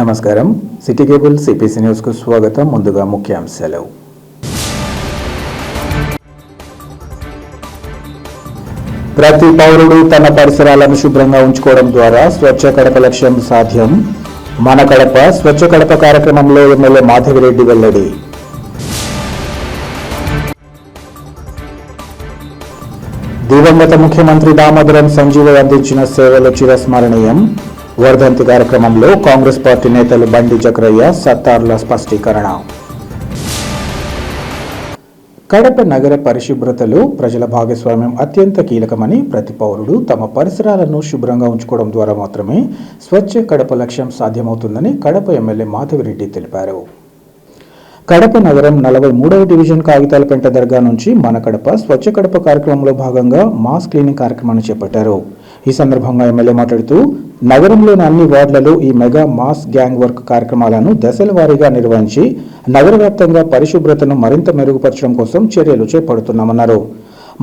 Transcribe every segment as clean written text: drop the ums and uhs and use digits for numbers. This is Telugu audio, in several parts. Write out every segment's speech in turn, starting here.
నమస్కారం. సిటీ కేబుల్ సిపిసి న్యూస్కు స్వాగతం. ముందుగా ముఖ్యాంశాలు. ప్రతి పౌరుడు తన పరిసరాలను శుభ్రంగా ఉంచుకోవడం ద్వారా స్వచ్ఛ కడప లక్ష్యం సాధ్యం. మన కడప స్వచ్ఛ కడప కార్యక్రమంలో ఎమ్మెల్యే మాధవిరెడ్డి వెల్లడి. దివంగత ముఖ్యమంత్రి దామోదరం సంజీవ అందించిన సేవలు చిరస్మరణీయం. వర్ధంతి కార్యక్రమంలో కాంగ్రెస్ పార్టీ నేతలు బండి చక్రయ్య, సత్తార్ల స్పష్టీకరణ. కడప నగర పరిశుభ్రతలో ప్రజల భాగస్వామ్యం అత్యంత కీలకమని, ప్రతి పౌరుడు తమ పరిసరాలను శుభ్రంగా ఉంచుకోవడం ద్వారా మాత్రమే స్వచ్ఛ కడప లక్ష్యం సాధ్యమవుతుందని కడప ఎమ్మెల్యే మాధవిరెడ్డి తెలిపారు. కడప నగరం 43వ డివిజన్ కాగితాలపెంట దర్గా నుంచి మన కడప స్వచ్ఛ కడప కార్యక్రమంలో భాగంగా మాస్ క్లీనింగ్ కార్యక్రమాన్ని చేపట్టారు. ఈ సందర్భంగా ఎమ్మెల్యే మాట్లాడుతూ నగరంలోని అన్ని వార్డులలో ఈ మెగా మాస్ గ్యాంగ్ వర్క్ కార్యక్రమాలను దశల వారీగా నిర్వహించి నగర వ్యాప్తంగా పరిశుభ్రతను మరింత మెరుగుపరచడం కోసం చర్యలు చేపడుతున్నామన్నారు.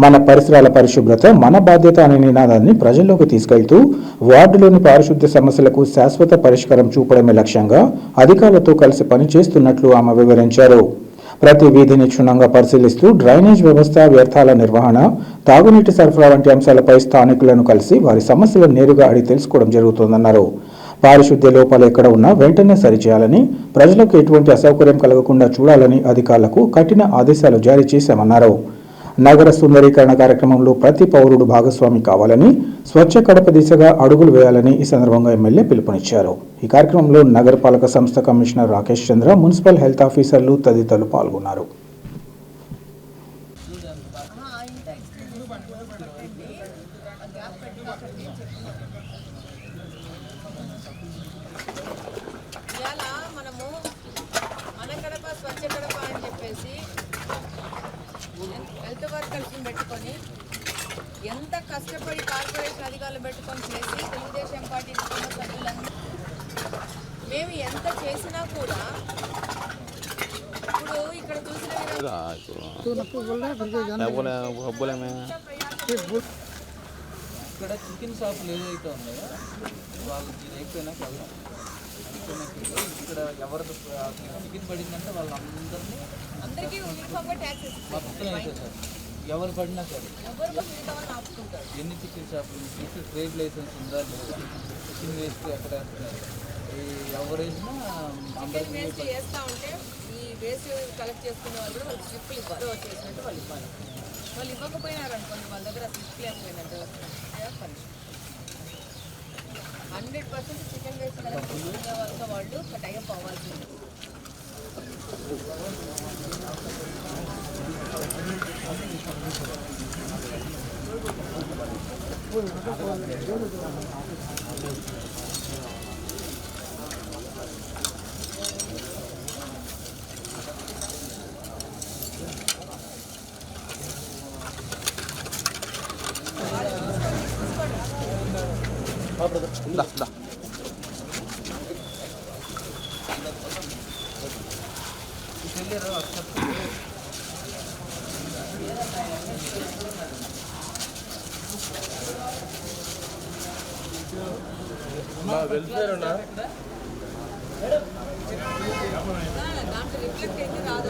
మన పరిసరాల పరిశుభ్రత మన బాధ్యత అనే నినాదాన్ని ప్రజల్లోకి తీసుకెళ్తూ వార్డులోని పారిశుద్ధ్య సమస్యలకు శాశ్వత పరిష్కారం చూపడమే లక్ష్యంగా అధికారులతో కలిసి పనిచేస్తున్నట్లు ఆమె వివరించారు. ప్రతి వీధిని క్షుణ్ణంగా పరిశీలిస్తూ డ్రైనేజ్ వ్యవస్థ, వ్యర్థాల నిర్వహణ, తాగునీటి సరఫరా వంటి అంశాలపై స్థానికులను కలిసి వారి సమస్యలను నేరుగా అడిగి తెలుసుకోవడం జరుగుతోందన్నారు. పారిశుద్ధ్య లోపాలు ఎక్కడ ఉన్నా వెంటనే సరిచేయాలని, ప్రజలకు ఎటువంటి అసౌకర్యం కలగకుండా చూడాలని అధికారులకు కఠిన ఆదేశాలు జారీ చేశామన్నారు. నగర సుందరీకరణ కార్యక్రమంలో ప్రతి పౌరుడు భాగస్వామి కావాలని, స్వచ్ఛ కడప దిశగా అడుగులు వేయాలని ఈ సందర్భంగా ఎమ్మెల్యే పిలుపునిచ్చారు. ఈ కార్యక్రమంలో నగరపాలక సంస్థ కమిషనర్ రాకేష్ చంద్ర, మున్సిపల్ హెల్త్ ఆఫీసర్లు తదితరులు పాల్గొన్నారు. హెల్త్ వర్కర్స్ని పెట్టుకొని ఎంత కష్టపడి కార్పొరేషన్ అధికారులు పెట్టుకొని చేసి తెలుగుదేశం పార్టీ కుటుంబ సభ్యులందరూ మేము ఎంత చేసినా కూడా ఇప్పుడు ఇక్కడ చూసిన ఇక్కడ చికెన్ షాపులు ఏదైతే ఉన్నాయో వాళ్ళు అయిపోయినాక వెళ్దాం. ఇక్కడ ఎవరు చికెన్ పడిందంటే అందరికీ యూనిఫామ్గా ట్యాక్సెస్ మొత్తం అయితే సార్ ఎవరు పడినా సరే ఎన్ని చికెన్ షాపులు చికెన్ ట్రేడ్ లైసెన్స్ ఉందా లేదా, చికెన్ వేస్ట్ ఎక్కడ వేస్తున్నారు, ఎవరైనా చికెన్ వేస్ట్ చేస్తూ ఉంటే ఈ వేస్ట్ కలెక్ట్ చేసుకునే వాళ్ళు కూడా వాళ్ళు స్లిప్లు ఇవ్వాలి, చేసినట్టు వాళ్ళు ఇవ్వాలి. వాళ్ళు ఇవ్వకపోయినారనుకోండి, వాళ్ళ దగ్గర స్లిప్ లేకపోయినట్టు 100% చికెన్ వేస్ట్ కలెక్ట్ చేసుకునే వాళ్ళతో వాళ్ళు టైప్ అవ్వాల్సింది. దాంట్లో రిఫ్లెక్ట్ అయితే రాదు,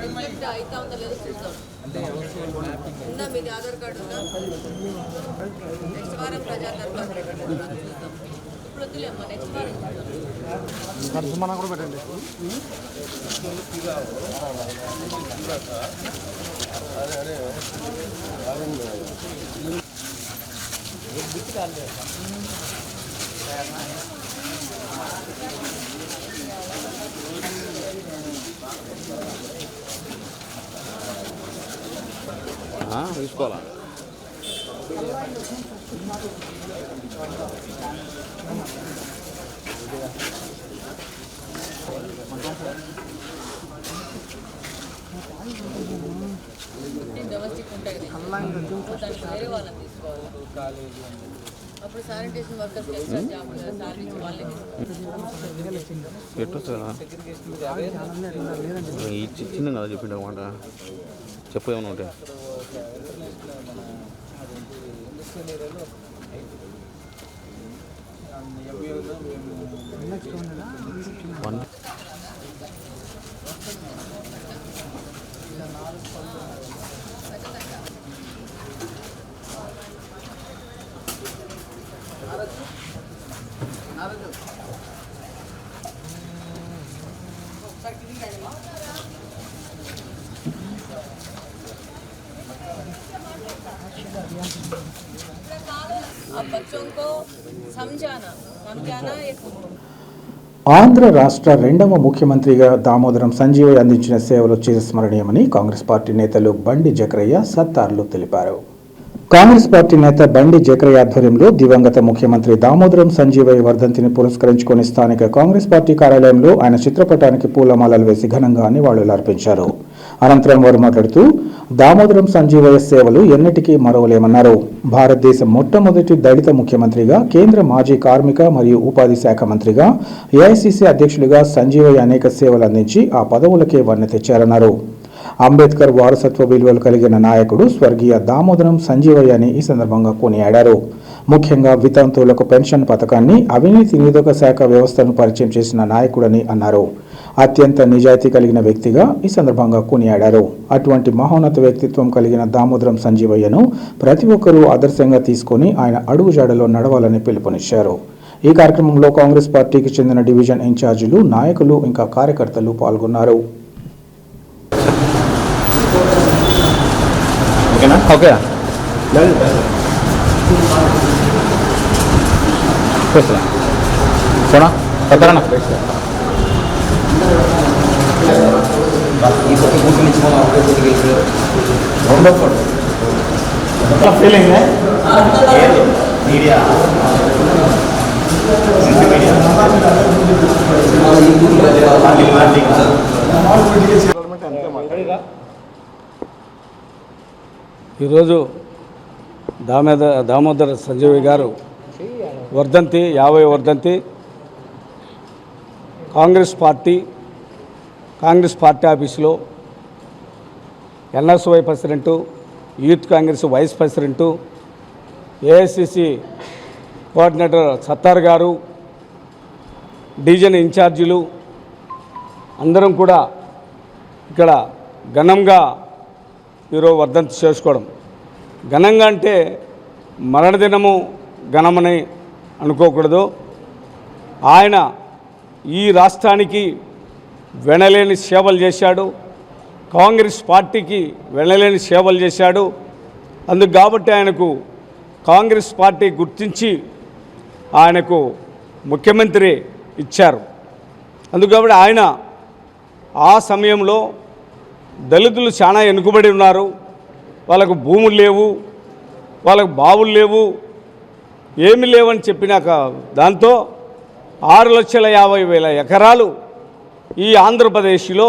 రిఫ్లెక్ట్ అవుతా ఉందా లేదో చూద్దాం. ఉందా మీది ఆధార్ కార్డు ఉందా? నెక్స్ట్ వారం ప్రజా దర్బార్ చూద్దాం. ఇప్పుడు వద్దులేమ్మా, నెక్స్ట్ వారం కూడా పెట్టండి. తీసుకోవాలా డొమెస్టిక్ ఉంటాయి కదా, దానికి వేరే వాళ్ళని తీసుకోవాలి. అప్పుడు శానిటేషన్ వర్కర్స్ జాబ్ శాలరీ వాళ్ళే ఇచ్చింది కదా చెప్పిండు అనమాట. చెప్పు ఏమైనా ఉంటాయి. ఇండస్ట్రియల్ ఏరియాలో अब बच्चों को समझाना एक ఆంధ్ర రాష్ట్ర రెండవ ముఖ్యమంత్రిగా దామోదరం సంజీవయ్య అందించిన సేవలు చిరస్మరణీయమని కాంగ్రెస్ పార్టీ నేతలు బండి జకరయ్య సత్తార్లు తెలిపారు. కాంగ్రెస్ పార్టీ నేత బండి జకరయ్య ఆధ్వర్యంలో దివంగత ముఖ్యమంత్రి దామోదరం సంజీవయ్య వర్ధంతిని పురస్కరించుకుని స్థానిక కాంగ్రెస్ పార్టీ కార్యాలయంలో ఆయన చిత్రపటానికి పూలమాలలు వేసి ఘనంగా నివాళులర్పించారు. అనంతరం వారు మాట్లాడుతూ దామోదరం సంజీవయ్య సేవలు ఎన్నిటికీ మరవలేమన్నారు. భారతదేశ మొట్టమొదటి దళిత ముఖ్యమంత్రిగా, కేంద్ర మాజీ కార్మిక మరియు ఉపాధి శాఖ మంత్రిగా, ఏఐసిసి అధ్యక్షుడిగా సంజీవయ్య అనేక సేవలు అందించి ఆ పదవులకే వన్నె తెచ్చారన్నారు. అంబేద్కర్ వారసత్వ విలువలు కలిగిన నాయకుడు స్వర్గీయ దామోదరం సంజీవయ్య అని ఈ సందర్భంగా కొనియాడారు. ముఖ్యంగా వితంతువులకు పెన్షన్ పథకాన్ని, అవినీతి నిరోధక శాఖ వ్యవస్థను పరిచయం చేసిన నాయకుడని అన్నారు. అత్యంత నిజాయితీ కలిగిన వ్యక్తిగా ఈ సందర్భంగా కొనియాడారు. అటువంటి మహోన్నత వ్యక్తిత్వం కలిగిన దామోదరం సంజీవయ్యను ప్రతి ఒక్కరూ ఆదర్శంగా తీసుకొని ఆయన అడుగుజాడలో నడవాలని పిలుపునిచ్చారు. ఈ కార్యక్రమంలో కాంగ్రెస్ పార్టీకి చెందిన డివిజన్ ఇన్ఛార్జీలు, నాయకులు ఇంకా కార్యకర్తలు పాల్గొన్నారు. ఈరోజు దామోదర సంజీవయ్య గారు వర్ధంతి, 50వ వర్ధంతి. కాంగ్రెస్ పార్టీ ఆఫీసులో NSUI president, youth Congress vice president, AICC coordinator Sattar గారు, డివిజన్ ఇన్ఛార్జీలు అందరం కూడా ఇక్కడ ఘనంగా ఈరోజు వర్ధంతి చేసుకోవడం. ఘనంగా అంటే మరణదినము ఘనమని అనుకోకూడదు. ఆయన ఈ రాష్ట్రానికి వెనలేని సేవలు చేశాడు, కాంగ్రెస్ పార్టీకి వెనలేని సేవలు చేశాడు. అందుకు కాబట్టి ఆయనకు కాంగ్రెస్ పార్టీ గుర్తించి ఆయనకు ముఖ్యమంత్రి ఇచ్చారు. అందుకు కాబట్టి ఆయన ఆ సమయంలో దళితులు చాలా వెనుకబడి ఉన్నారు. వాళ్ళకు భూములు లేవు, వాళ్ళకు బావులు లేవు, ఏమీ లేవని చెప్పినాక దాంతో 6,50,000 ఎకరాలు ఈ ఆంధ్రప్రదేశ్లో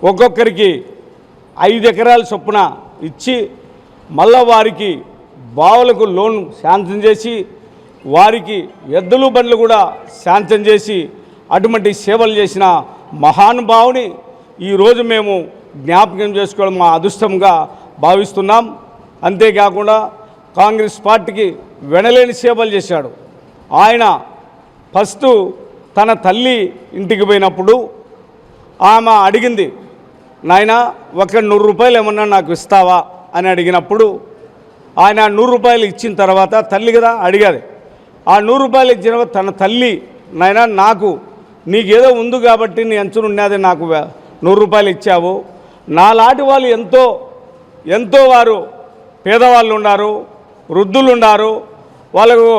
ఒక్కొక్కరికి 5 ఎకరాల చొప్పున ఇచ్చి మళ్ళా వారికి బావులకు లోన్ శాంక్షన్ చేసి, వారికి ఎద్దులు బండ్లు కూడా శాంక్షన్ చేసి అటువంటి సేవలు చేసిన మహానుభావుని ఈరోజు మేము జ్ఞాపకం చేసుకోవడం మా అదృష్టంగా భావిస్తున్నాం. అంతేకాకుండా కాంగ్రెస్ పార్టీకి వెనలేని సేవలు చేశాడు. ఆయన ఫస్ట్ తన తల్లి ఇంటికి పోయినప్పుడు ఆమె అడిగింది, నాయన ఒక 100 రూపాయలు ఏమన్నా నాకు ఇస్తావా అని అడిగినప్పుడు ఆయన 100 రూపాయలు ఇచ్చిన తర్వాత, తల్లి కదా అడిగేది, ఆ 100 రూపాయలు ఇచ్చిన తన తల్లి, నాయన నీకేదో ఉంది కాబట్టి నీ అంచున ఉన్నది నాకు 100 రూపాయలు ఇచ్చావు. నాలాంటి వాళ్ళు ఎంతో వారు పేదవాళ్ళు ఉన్నారు, వృద్ధులు ఉన్నారు, వాళ్ళకు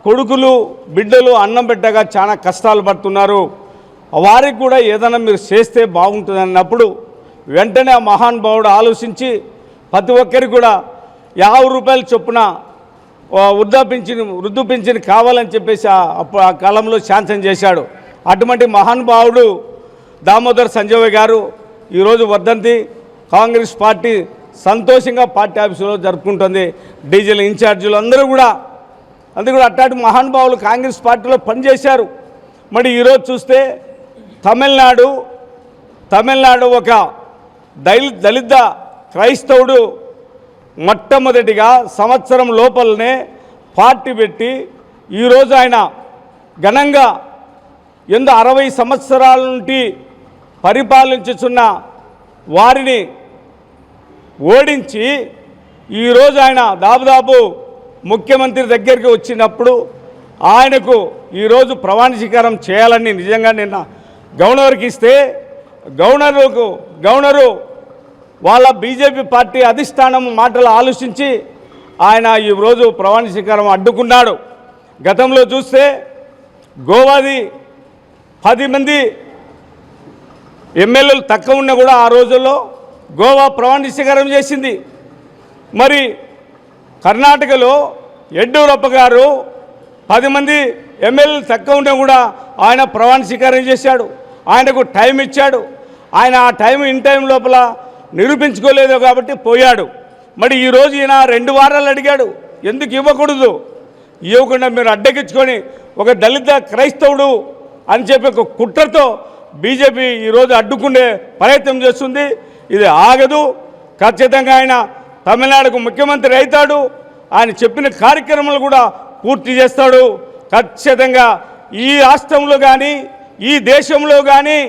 కొడుకులు బిడ్డలు అన్నం పెట్టగా చాలా కష్టాలు పడుతున్నారు, వారికి కూడా ఏదైనా మీరు చేస్తే బాగుంటుంది అన్నప్పుడు వెంటనే ఆ మహానుభావుడు ఆలోచించి ప్రతి ఒక్కరికి కూడా 50 రూపాయల చొప్పున వృద్ధు పింఛన్ కావాలని చెప్పేసి అప్పుడు ఆ కాలంలో శాంక్షన్ చేశాడు. అటువంటి మహానుభావుడు దామోదర్ సంజీవయ్య గారు ఈరోజు వర్ధంతి కాంగ్రెస్ పార్టీ సంతోషంగా పార్టీ ఆఫీసులో జరుపుకుంటుంది. డివిజన్ ఇన్ఛార్జీలు అందరూ కూడా అట్లాంటి మహానుభావులు కాంగ్రెస్ పార్టీలో పనిచేశారు. మరి ఈరోజు చూస్తే తమిళనాడు ఒక దళిత క్రైస్తవుడు మొట్టమొదటిగా సంవత్సరం లోపలనే పార్టీ పెట్టి ఈరోజు ఆయన ఘనంగా 60 సంవత్సరాల నుండి పరిపాలించుచున్న వారిని ఓడించి ఈరోజు ఆయన దాదాపు ముఖ్యమంత్రి దగ్గరికి వచ్చినప్పుడు ఆయనకు ఈరోజు ప్రమాణ స్వీకారం చేయాలని నిజంగా నిన్న గవర్నర్కి ఇస్తే గవర్నరు వాళ్ళ బీజేపీ పార్టీ అధిష్టానం మాటలు ఆలోచించి ఆయన ఈరోజు ప్రమాణ స్వీకారం అడ్డుకున్నాడు. గతంలో చూస్తే గోవాది 10 మంది ఎమ్మెల్యేలు తక్కువ ఉన్నా కూడా ఆ రోజుల్లో గోవా ప్రమాణ స్వీకారం చేసింది. మరి కర్ణాటకలో యడ్యూరప్ప గారు 10 మంది ఎమ్మెల్యేలు తక్కువ ఉన్నా కూడా ఆయన ప్రమాణ స్వీకారం చేశాడు. ఆయనకు టైం ఇచ్చాడు. ఆయన ఆ టైం ఇన్ టైం లోపల నిరూపించుకోలేదు కాబట్టి పోయాడు. మరి ఈరోజు ఈయన 2 వారాలు అడిగాడు, ఎందుకు ఇవ్వకూడదు? ఇవ్వకుండా మీరు అడ్డగించుకొని ఒక దళిత క్రైస్తవుడు అని చెప్పి ఒక కుట్రతో బీజేపీ ఈరోజు అడ్డుకునే ప్రయత్నం చేస్తుంది. ఇది ఆగదు. ఖచ్చితంగా ఆయన తమిళనాడుకు ముఖ్యమంత్రి అవుతాడు. ఆయన చెప్పిన కార్యక్రమాలు కూడా పూర్తి చేస్తాడు. ఖచ్చితంగా ఈ రాష్ట్రంలో కానీ ఈ దేశంలో కానీ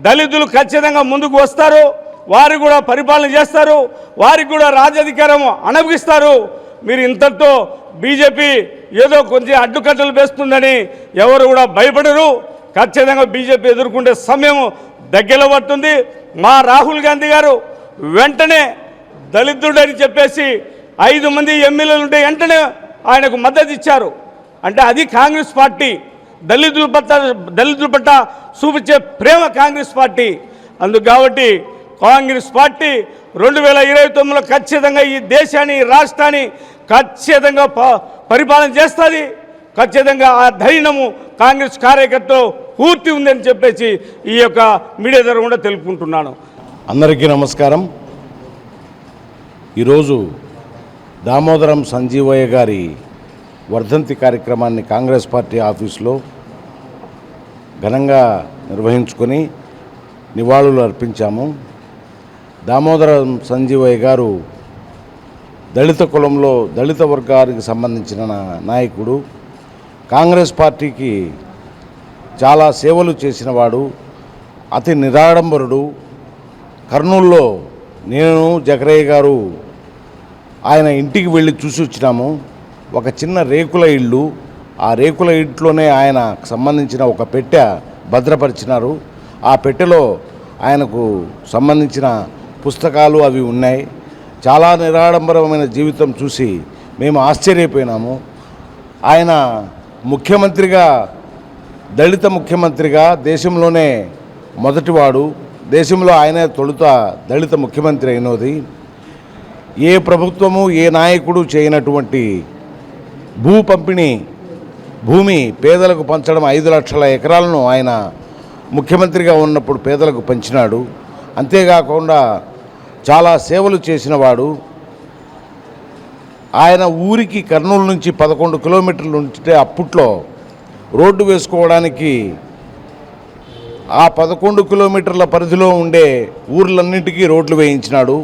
దళితులు ఖచ్చితంగా ముందుకు వస్తారు. వారు కూడా పరిపాలన చేస్తారు. వారికి కూడా రాజధికారం అనుభవిస్తారు. మీరు ఇంతటితో బీజేపీ ఏదో కొంచెం అడ్డుకట్టలు వేస్తుందని ఎవరు కూడా భయపడరు. ఖచ్చితంగా బీజేపీ ఎదుర్కొంటే సమయం దగ్గర పడుతుంది. మా రాహుల్ గాంధీ గారు వెంటనే దళితుడని చెప్పేసి 5 మంది ఎమ్మెల్యేలు ఉంటే వెంటనే ఆయనకు మద్దతు ఇచ్చారు. అంటే అది కాంగ్రెస్ పార్టీ దళితుల పట్ల చూపించే ప్రేమ కాంగ్రెస్ పార్టీ. అందుకు కాబట్టి కాంగ్రెస్ పార్టీ 2029లో ఖచ్చితంగా ఈ దేశాన్ని రాష్ట్రాన్ని ఖచ్చితంగా పరిపాలన చేస్తుంది. ఖచ్చితంగా ఆ ధైర్యము కాంగ్రెస్ కార్యకర్తలు పూర్తి ఉందని చెప్పేసి ఈ యొక్క మీడియా ద్వారా కూడా తెలుపుకుంటున్నాను. అందరికీ నమస్కారం. ఈరోజు దామోదరం సంజీవయ్య గారి వర్ధంతి కార్యక్రమాన్ని కాంగ్రెస్ పార్టీ ఆఫీసులో ఘనంగా నిర్వహించుకొని నివాళులు అర్పించాము. దామోదరం సంజీవయ్య గారు దళిత కులంలో దళిత వర్గానికి సంబంధించిన నాయకుడు. కాంగ్రెస్ పార్టీకి చాలా సేవలు చేసినవాడు. అతి నిరాడంబరుడు. కర్నూలులో నేను జకరయ్య గారు ఆయన ఇంటికి వెళ్ళి చూసి వచ్చినాము. ఒక చిన్న రేకుల ఇల్లు. ఆ రేకుల ఇంట్లోనే ఆయనకు సంబంధించిన ఒక పెట్టె భద్రపరిచినారు. ఆ పెట్టెలో ఆయనకు సంబంధించిన పుస్తకాలు అవి ఉన్నాయి. చాలా నిరాడంబరమైన జీవితం చూసి మేము ఆశ్చర్యపోయినాము. ఆయన ముఖ్యమంత్రిగా దళిత ముఖ్యమంత్రిగా దేశంలోనే మొదటివాడు. దేశంలో ఆయనే తొలుత దళిత ముఖ్యమంత్రి అయినది. ఏ ప్రభుత్వము ఏ నాయకుడు చేయనటువంటి భూమి పేదలకు పంచడం 5 లక్షల ఎకరాలను ఆయన ముఖ్యమంత్రిగా ఉన్నప్పుడు పేదలకు పంచినాడు. అంతేకాకుండా చాలా సేవలు చేసినవాడు. ఆయన ఊరికి కర్నూలు నుంచి 11 కిలోమీటర్లు ఉంటే అప్పట్లో రోడ్డు వేసుకోవడానికి ఆ 11 కిలోమీటర్ల పరిధిలో ఉండే ఊర్లన్నింటికీ రోడ్లు వేయించినాడు.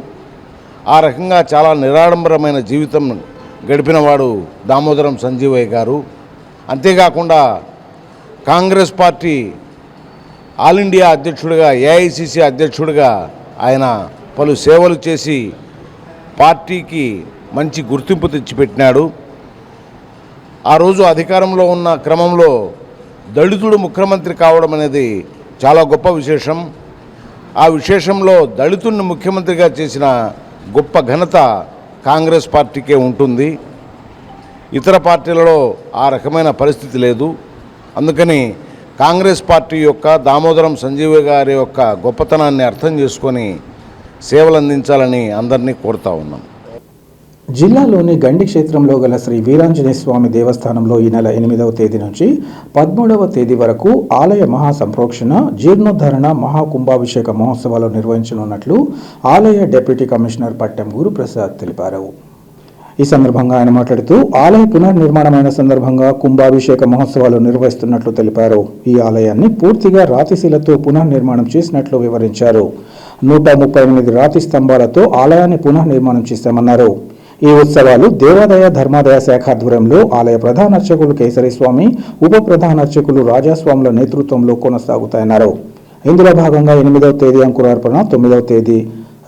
ఆ రకంగా చాలా నిరాడంబరమైన జీవితం గడిపినవాడు దామోదరం సంజీవయ్య గారు. అంతేకాకుండా కాంగ్రెస్ పార్టీ ఆల్ ఇండియా అధ్యక్షుడిగా ఏఐసిసి అధ్యక్షుడిగా ఆయన పలు సేవలు చేసి పార్టీకి మంచి గుర్తింపు తెచ్చిపెట్టినాడు. ఆ రోజు అధికారంలో ఉన్న క్రమంలో దళితుడు ముఖ్యమంత్రి కావడం అనేది చాలా గొప్ప విశేషం. ఆ విశేషంలో దళితుడిని ముఖ్యమంత్రిగా చేసిన గొప్ప ఘనత కాంగ్రెస్ పార్టీకే ఉంటుంది. ఇతర పార్టీలలో ఆ రకమైన పరిస్థితి లేదు. అందుకని కాంగ్రెస్ పార్టీ యొక్క దామోదరం సంజీవయ్య గారి యొక్క గొప్పతనాన్ని అర్థం చేసుకొని సేవలు అందించాలని అందరినీ కోరుతా ఉన్నాం. జిల్లాలోని గండి క్షేత్రంలో గల శ్రీ వీరాంజనేయ స్వామి దేవస్థానంలో ఈ నెల 8వ తేదీ నుంచి 13వ తేదీ వరకు ఆలయ మహాసంప్రోక్షణ జీర్ణోద్ధరణ మహాకుంభాభిషేక మహోత్సవాలు నిర్వహించనున్నట్లు ఆలయ డిప్యూటీ కమిషనర్ పట్టెం గురుప్రసాద్ తెలిపారు. ఈ సందర్భంగా ఆయన మాట్లాడుతూ ఆలయ పునర్నిర్మాణమైన సందర్భంగా కుంభాభిషేక మహోత్సవాలు నిర్వహిస్తున్నట్లు తెలిపారు. ఈ ఆలయాన్ని పూర్తిగా రాతిశిలతో పునర్నిర్మాణం చేసినట్లు వివరించారు. 138 రాతి స్తంభాలతో ఆలయాన్ని పునర్నిర్మాణం చేశామన్నారు. ఈ ఉత్సవాలు దేవాదాయ ధర్మాదాయ శాఖ ఆధ్వర్యంలో ఆలయ ప్రధాన అర్చకులు కేసరి స్వామి, ఉప ప్రధాన అర్చకులు రాజాస్వాముల నేతృత్వంలో కొనసాగుతాయన్నారు. ఇందులో భాగంగా 8వ తేదీ అంకురార్పణ, 9వ తేదీ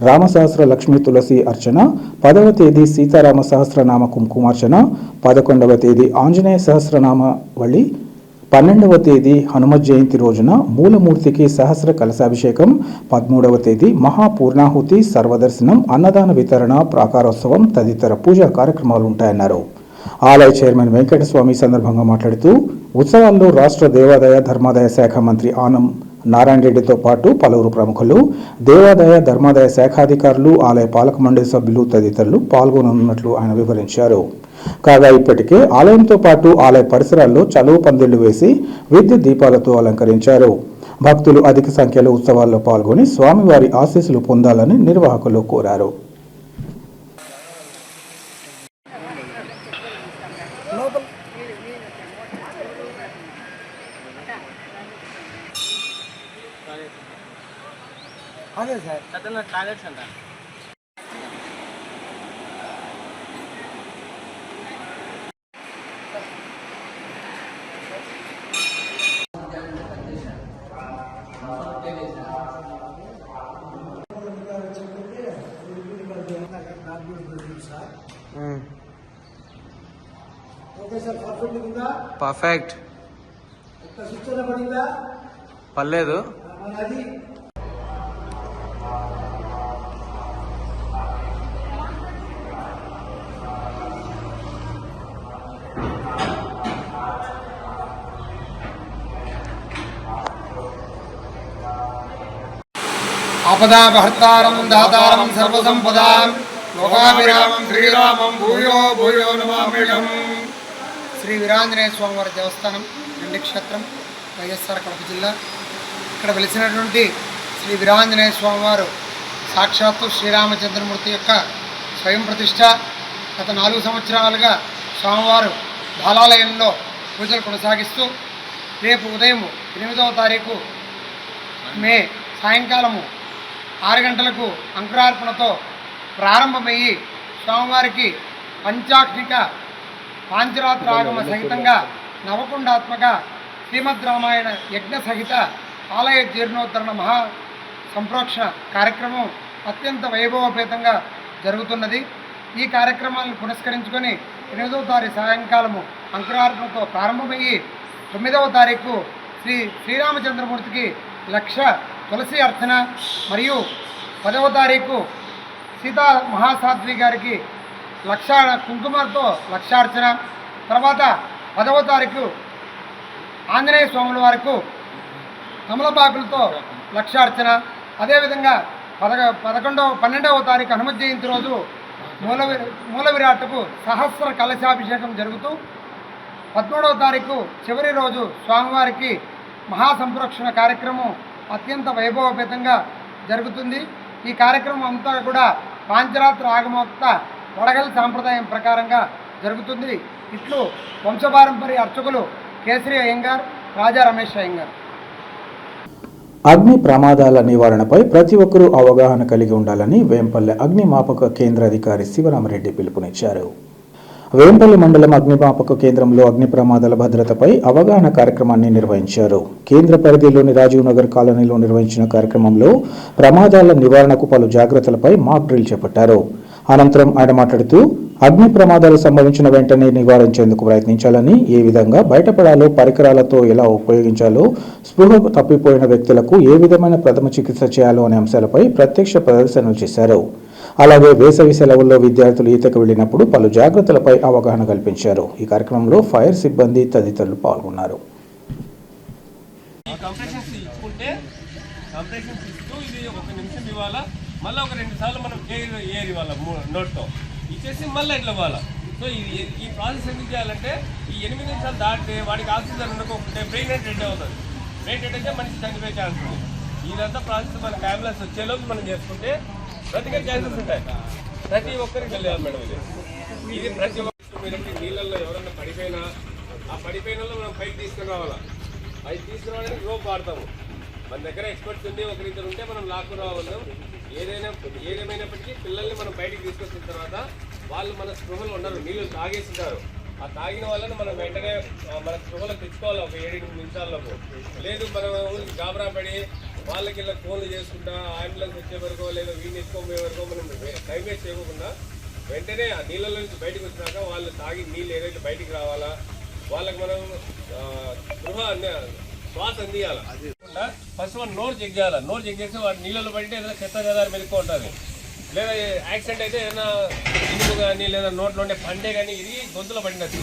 రామసహస్ర లక్ష్మీ తులసి అర్చన, 10వ తేదీ సీతారామ సహస్రనామ కుంకుమార్చన, 11వ తేదీ ఆంజనేయ సహస్రనామావళి, 12వ తేదీ హనుమత్ జయంతి రోజున మూలమూర్తికి సహస్ర కలశాభిషేకం, 13వ తేదీ మహాపూర్ణాహుతి, సర్వదర్శనం, అన్నదాన వితరణ, ప్రాకారోత్సవం తదితర పూజా కార్యక్రమాలు ఉంటాయన్నారు. ఆలయ చైర్మన్ వెంకటస్వామి సందర్భంగా మాట్లాడుతూ ఉత్సవాల్లో రాష్ట్ర దేవాదాయ ధర్మాదాయ శాఖ మంత్రి ఆనం నారాయణ రెడ్డితో పాటు పలువురు ప్రముఖులు, దేవాదాయ ధర్మాదాయ శాఖాధికారులు, ఆలయ పాలక మండలి సభ్యులు తదితరులు పాల్గొననున్నట్లు ఆయన వివరించారు. కాగా ఇప్పటికే ఆలయంతో పాటు ఆలయ పరిసరాల్లో చలువ పందిళ్లు వేసి విద్యుత్ దీపాలతో అలంకరించారు. భక్తులు అధిక సంఖ్యలో ఉత్సవాల్లో పాల్గొని స్వామివారి ఆశీస్సులు పొందాలని నిర్వాహకులు కోరారు. అదే సార్ టాయిలెట్స్ అంట. పర్ఫెక్ట్ పర్లేదు. ఆపదాపహర్తారం దాతారం సర్వసంపదాం లోకాభిరామం శ్రీరామం భూయో భూయో నమామ్యహం. శ్రీ వీరాంజనేయ స్వామివారి దేవస్థానం రెండు క్షేత్రం, వైఎస్ఆర్ కడప జిల్లా. ఇక్కడ వెలిసినటువంటి శ్రీ వీరాంజనేయ స్వామివారు సాక్షాత్తు శ్రీరామచంద్రమూర్తి యొక్క స్వయం ప్రతిష్ట. గత 4 సంవత్సరాలుగా స్వామివారు బాలాలయంలో పూజలు కొనసాగిస్తూ రేపు ఉదయం 8వ తారీఖు మే సాయంకాలము 6 గంటలకు అంకురార్పణతో ప్రారంభమయ్యి స్వామివారికి పంచాక్షిక పాంచరాత్రాగమ సహితంగా నవకుండాత్మక శ్రీమద్ రామాయణ యజ్ఞ సహిత ఆలయ జీర్ణోద్ధరణ మహా సంప్రోక్షణ కార్యక్రమం అత్యంత వైభవపేతంగా జరుగుతున్నది. ఈ కార్యక్రమాలను పురస్కరించుకొని 8వ తారీఖు సాయంకాలము అంకురార్పణతో ప్రారంభమయ్యి 9వ తారీఖు శ్రీరామచంద్రమూర్తికి 1,00,000 తులసి అర్చన మరియు 10వ తారీఖు సీతా మహాసాధ్వి గారికి 1,00,000 కుంకుమతో 1,00,000 అర్చన. తర్వాత 10వ తారీఖు ఆంజనేయ స్వాముల వారికి కమలపాకులతో 1,00,000 అర్చన. అదేవిధంగా 12వ తారీఖు హనుమత్ జయంతి రోజు మూల విరాట్కు సహస్ర కలశాభిషేకం జరుగుతూ 13వ తారీఖు చివరి రోజు స్వామివారికి మహాసంప్రోక్షణ కార్యక్రమం అత్యంత వైభవపేతంగా జరుగుతుంది. ఈ కార్యక్రమం అంతా కూడా పాంచరాత్ర ఆగమోక్త వడగల్ సాంప్రదాయం ప్రకారంగా జరుగుతుంది. ఇట్లు వంశపారంపర్య అర్చకులు కేసరి అయ్యంగార్, రాజా రమేష్ అయ్యంగార్. అగ్ని ప్రమాదాల నివారణపై ప్రతి ఒక్కరూ అవగాహన కలిగి ఉండాలని వేంపల్లె అగ్నిమాపక కేంద్ర అధికారి శివరామరెడ్డి పిలుపునిచ్చారు. వేంపల్లి మండలం అగ్నిమాపక కేంద్రంలో అగ్ని ప్రమాదాల భద్రతపై అవగాహన కార్యక్రమాన్ని నిర్వహించారు. కేంద్ర పరిధిలోని రాజీవ్ నగర్ కాలనీలో నిర్వహించిన కార్యక్రమంలో ప్రమాదాల నివారణకు పలు జాగ్రత్తలపై మాక్ డ్రిల్ చేపట్టారు. అనంతరం ఆయన మాట్లాడుతూ అగ్ని ప్రమాదాలు సంభవించిన వెంటనే నివారించేందుకు ప్రయత్నించాలని, ఏ విధంగా బయటపడాలో, పరికరాలతో ఎలా ఉపయోగించాలో, స్పృహ తప్పిపోయిన వ్యక్తులకు ఏ విధమైన ప్రథమ చికిత్స చేయాలో అనే అంశాలపై ప్రత్యక్ష ప్రదర్శనలు చేశారు. అలాగే వేసవి సెలవుల్లో విద్యార్థులు ఈతకు వెళ్లినప్పుడు పలు జాగ్రత్తలపై అవగాహన కల్పించారు. ఈ కార్యక్రమంలో ఫైర్ సిబ్బంది తదితరులు పాల్గొన్నారు. మళ్ళీ ఒక 2 సార్లు మనం ఎయిర్ ఇవ్వాలి నోట్తో ఇచ్చేసి మళ్ళీ ఇట్లా ఇవ్వాలి. సో ఈ ప్రాసెస్ ఎందుకు చేయాలంటే ఈ 8 నిమిషాలు దాటితే వాడికి ఆక్సిజన్ ఉండకపోతే బ్రెయిన్ రేట్ రెడ్ అవుతుంది. బ్రెయిన్ రేట్ అయితే మనిషి చనిపోయే ఛాన్స్ ఉంది. ఇదంతా ప్రాసెస్ మనకి అంబులెన్స్ వచ్చేలోపు మనం చేసుకుంటే బ్రతికే ఛాన్సెస్ ఉంటాయి. ప్రతి ఒక్కరికి వెళ్ళాలి మేడం. ఇది ప్రతి ఒక్కరికి నీళ్ళల్లో ఎవరన్నా పడిపోయినా ఆ పడిపోయిన మనం పైకి తీసుకుని రావాలా. పైకి తీసుకురావడానికి రోప్ వాడతాము. మన దగ్గర ఎక్స్పర్ట్స్ ఉంది, ఒకరిద్దరు ఉంటే మనం లాక్కుని రావాలి. ఏదేమైనప్పటికీ పిల్లల్ని మనం బయటికి తీసుకొచ్చిన తర్వాత వాళ్ళు మన స్పృహలో ఉన్నారు, నీళ్ళు తాగేస్తుంటారు. ఆ తాగిన వాళ్ళని మనం వెంటనే మన స్పృహలో తెచ్చుకోవాలి ఒక 7-8 నిమిషాల్లోపు. లేదు మనం ఊరికి గాబరా పడి వాళ్ళకి ఇలా ఫోన్లు చేసుకుంటా అంబులెన్స్ వచ్చే వరకు లేదా వీడిని ఎత్తుకోబోయే వరకు మనం టైం వేస్ట్ చేయకుండా వెంటనే ఆ నీళ్ళలో నుంచి బయటకు వచ్చినాక వాళ్ళు తాగి నీళ్ళు ఏదైతే బయటికి రావాలా, వాళ్ళకి మనం శ్వాస అందియాలి. ఫస్ట్ వాళ్ళు నోరు చెక్ చేయాలి. నోరు చెక్ చేసి వాటి నీళ్ళలో పడితే ఏదైనా చెత్త చెదారు మెరుగు ఉంటుంది, లేదా యాక్సిడెంట్ అయితే ఏదైనా ఇనుము కానీ లేదా నోట్లో ఉండే పండే కానీ ఇది గొంతులో పడినట్టు.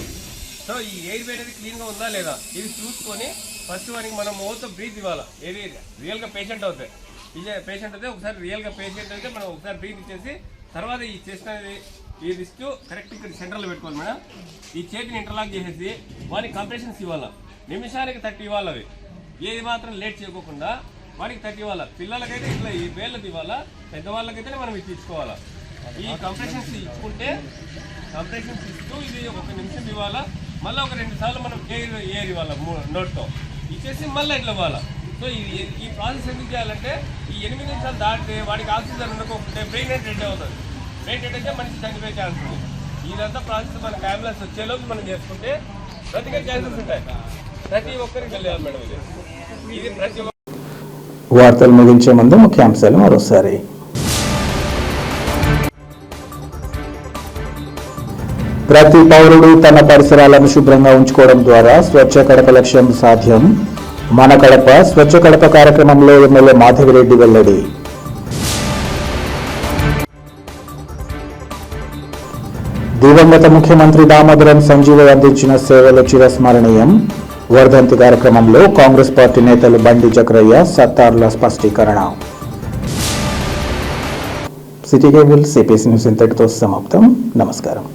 సో ఈ ఎయిర్ అనేది క్లీన్గా ఉందా లేదా ఇది చూసుకొని ఫస్ట్ వానికి మనం మౌత్తో బ్రీత్ ఇవ్వాలి. ఏది రియల్గా పేషెంట్ అవుతాయి, పేషెంట్ అయితే ఒకసారి రియల్గా పేషెంట్ అయితే మనం ఒకసారి బ్రీత్ ఇచ్చేసి తర్వాత ఈ చెస్ట్ అనేది ఈ రిస్ట్ కరెక్ట్ ఇక్కడ సెంటర్లో పెట్టుకోవాలి మేడం. ఈ చేతిని ఇంటర్లాక్ చేసేసి వానికి కంప్రెషన్స్ ఇవ్వాలి. నిమిషానికి 30 ఇవ్వాలి. అవి ఏది మాత్రం లేట్ చేయకోకుండా వానికి 30 ఇవ్వాలి. పిల్లలకైతే ఇట్లా ఈ వేళ్ళది ఇవ్వాలా, పెద్దవాళ్ళకైతే మనం ఇది తీసుకోవాలా. ఈ కంప్రెషన్స్ ఇచ్చుకుంటే కంప్రెషన్స్ ఇస్తూ ఇది 1 నిమిషం ఇవ్వాలా. మళ్ళీ ఒక 2 సార్లు మనం ఎయిర్ ఇవ్వాలి నోట్తో ఇచ్చేసి మళ్ళీ ఇట్లా ఇవ్వాలి. సో ఈ ప్రాసెస్ ఎందుకు చేయాలంటే ఈ 8 నిమిషాలు దాటితే వాడికి ఆక్సిజన్ ఉండకపోతే బ్రెయిన్ డెడ్ అవుతుంది. బ్రెయిన్ డెడ్ అయితే మనిషి చనిపోయే ఛాన్స్ ఉంది. ఇదంతా ప్రాసెస్ మనకి అంబులెన్స్ వచ్చేలోపు మనం చేసుకుంటే బ్రతికే ఛాన్సెస్ ఉంటాయి. ప్రతి ఒక్కరికి వెళ్ళాలి మేడం. ఇది ప్రతి వార్తలు ముగించే ముందు ముఖ్యాంశాలు మరోసారి. ప్రతి పౌరుడు తన పరిసరాలను శుభ్రంగా ఉంచుకోవడం ద్వారా స్వచ్ఛ కడప లక్ష్యం సాధ్యం. మన కడప స్వచ్ఛ కడప కార్యక్రమంలో ఎమ్మెల్యే మాధవిరెడ్డి వెల్లడి. దివంగత ముఖ్యమంత్రి దామోదరం సంజీవ అందించిన సేవలు చిరస్మరణీయం. వర్ధంతి కార్యక్రమంలో కాంగ్రెస్ పార్టీ నేతలు బండి చక్రయ్య, సత్తార్ల స్పష్టీకరణ. సిటీ కేబుల్ సిపిఎస్ న్యూస్ ఇంతటితో సమాప్తం. నమస్కారం.